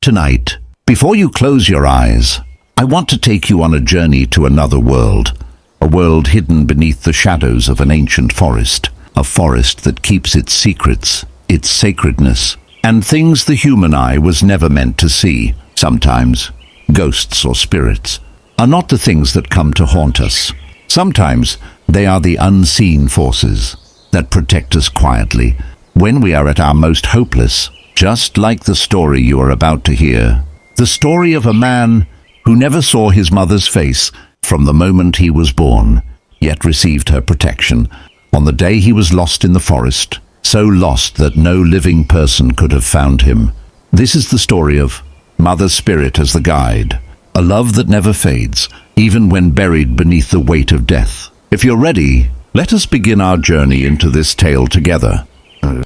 Tonight, before you close your eyes, I want to take you on a journey to another world, a world hidden beneath the shadows of an ancient forest, a forest that keeps its secrets, its sacredness, and things the human eye was never meant to see. Sometimes, ghosts or spirits are not the things that come to haunt us. Sometimes, they are the unseen forces that protect us quietly when we are at our most hopeless, just like the story you are about to hear. The story of a man who never saw his mother's face from the moment he was born, yet received her protection on the day he was lost in the forest, so lost that no living person could have found him. This is the story of Mother Spirit as the guide, a love that never fades, even when buried beneath the weight of death. If you're ready, let us begin our journey into this tale together.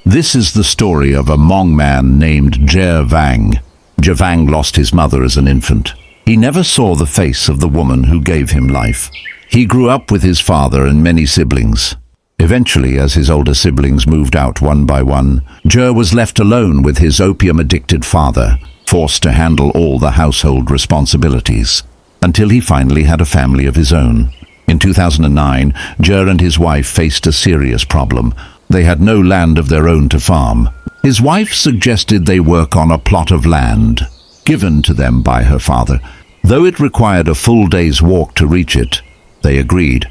This is the story of a Hmong man named Jer Vang. Jer Vang lost his mother as an infant. He never saw the face of the woman who gave him life. He grew up with his father and many siblings. Eventually, as his older siblings moved out one by one, Jer was left alone with his opium-addicted father, forced to handle all the household responsibilities, until he finally had a family of his own. In 2009, Jer and his wife faced a serious problem. They had no land of their own to farm. His wife suggested they work on a plot of land given to them by her father. Though it required a full day's walk to reach it, they agreed,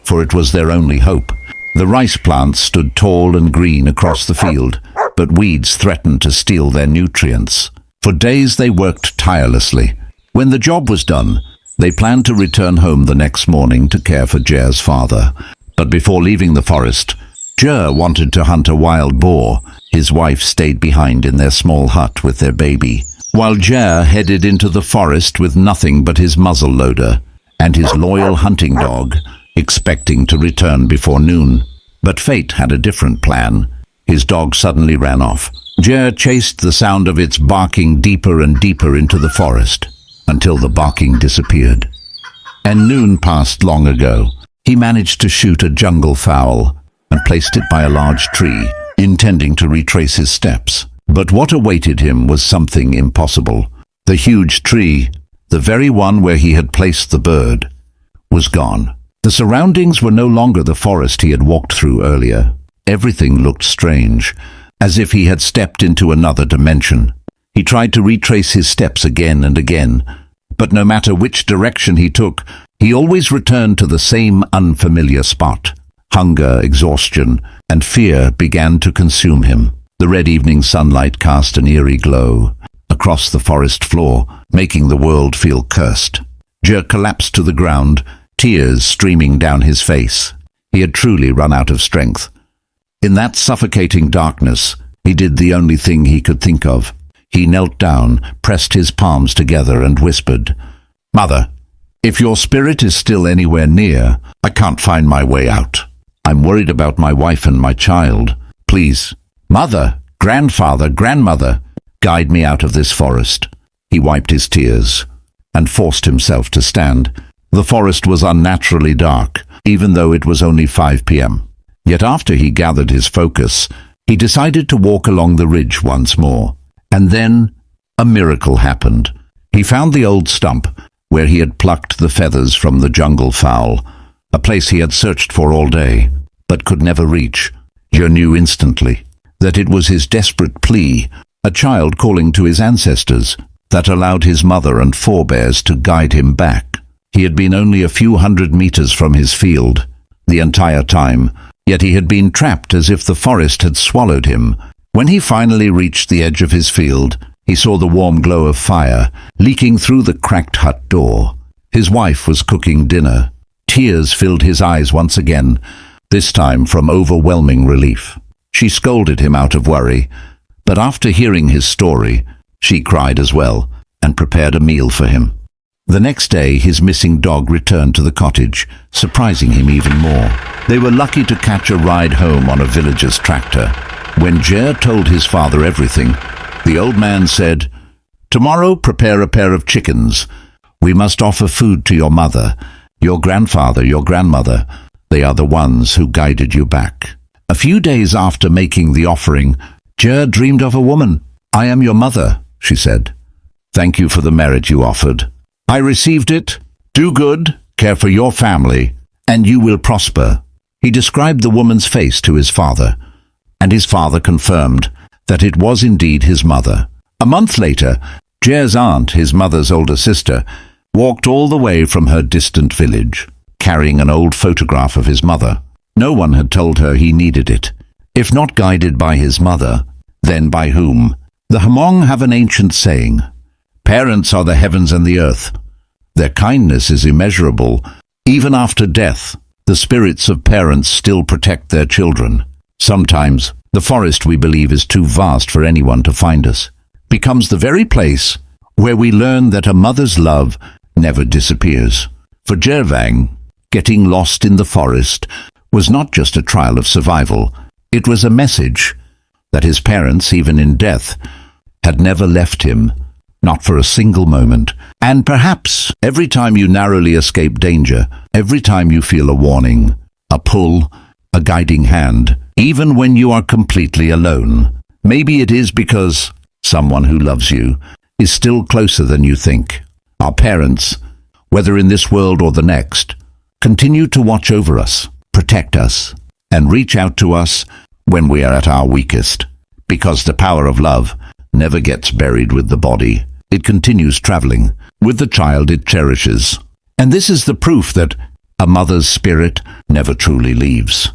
for it was their only hope. The rice plants stood tall and green across the field, but weeds threatened to steal their nutrients. For days they worked tirelessly. When the job was done, they planned to return home the next morning to care for Jer's father. But before leaving the forest, Jer wanted to hunt a wild boar. His wife stayed behind in their small hut with their baby, while Jer headed into the forest with nothing but his muzzle loader and his loyal hunting dog, expecting to return before noon. But fate had a different plan. His dog suddenly ran off. Jer chased the sound of its barking deeper and deeper into the forest, until the barking disappeared. And noon passed long ago. He managed to shoot a jungle fowl and placed it by a large tree, intending to retrace his steps. But what awaited him was something impossible. The huge tree, the very one where he had placed the bird, was gone. The surroundings were no longer the forest he had walked through earlier. Everything looked strange, as if he had stepped into another dimension. He tried to retrace his steps again and again, but no matter which direction he took, he always returned to the same unfamiliar spot. Hunger, exhaustion, and fear began to consume him. The red evening sunlight cast an eerie glow across the forest floor, making the world feel cursed. Jer collapsed to the ground, tears streaming down his face. He had truly run out of strength. In that suffocating darkness, he did the only thing he could think of. He knelt down, pressed his palms together, and whispered, "Mother, if your spirit is still anywhere near, I can't find my way out. I'm worried about my wife and my child. Please, mother, grandfather, grandmother, guide me out of this forest." He wiped his tears and forced himself to stand. The forest was unnaturally dark, even though it was only 5 p.m. Yet after he gathered his focus, he decided to walk along the ridge once more. And then a miracle happened. He found the old stump where he had plucked the feathers from the jungle fowl, a place he had searched for all day, but could never reach. Jer knew instantly that it was his desperate plea, a child calling to his ancestors, that allowed his mother and forebears to guide him back. He had been only a few hundred meters from his field the entire time, yet he had been trapped as if the forest had swallowed him. When he finally reached the edge of his field, he saw the warm glow of fire leaking through the cracked hut door. His wife was cooking dinner. Tears filled his eyes once again, this time from overwhelming relief. She scolded him out of worry, but after hearing his story, she cried as well and prepared a meal for him. The next day, his missing dog returned to the cottage, surprising him even more. They were lucky to catch a ride home on a villager's tractor. When Jer told his father everything, the old man said, "Tomorrow prepare a pair of chickens. We must offer food to your mother, your grandfather, your grandmother. They are the ones who guided you back." A few days after making the offering, Jer dreamed of a woman. "I am your mother," she said. Thank you for the merit you offered. I received it. Do good, care for your family, and you will prosper. He described the woman's face to his father, and his father confirmed that it was indeed his mother. A month later, Jer's aunt, his mother's older sister, walked all the way from her distant village, carrying an old photograph of his mother. No one had told her he needed it. If not guided by his mother, then by whom? The Hmong have an ancient saying, "Parents are the heavens and the earth." Their kindness is immeasurable. Even after death, the spirits of parents still protect their children. Sometimes, the forest we believe is too vast for anyone to find us becomes the very place where we learn that a mother's love never disappears. For Jer Vang, getting lost in the forest was not just a trial of survival. It was a message that his parents, even in death, had never left him, not for a single moment. And perhaps every time you narrowly escape danger, every time you feel a warning, a pull, a guiding hand, even when you are completely alone, maybe it is because someone who loves you is still closer than you think. Our parents, whether in this world or the next, continue to watch over us, protect us, and reach out to us when we are at our weakest. Because the power of love never gets buried with the body. It continues traveling with the child it cherishes. And this is the proof that a mother's spirit never truly leaves.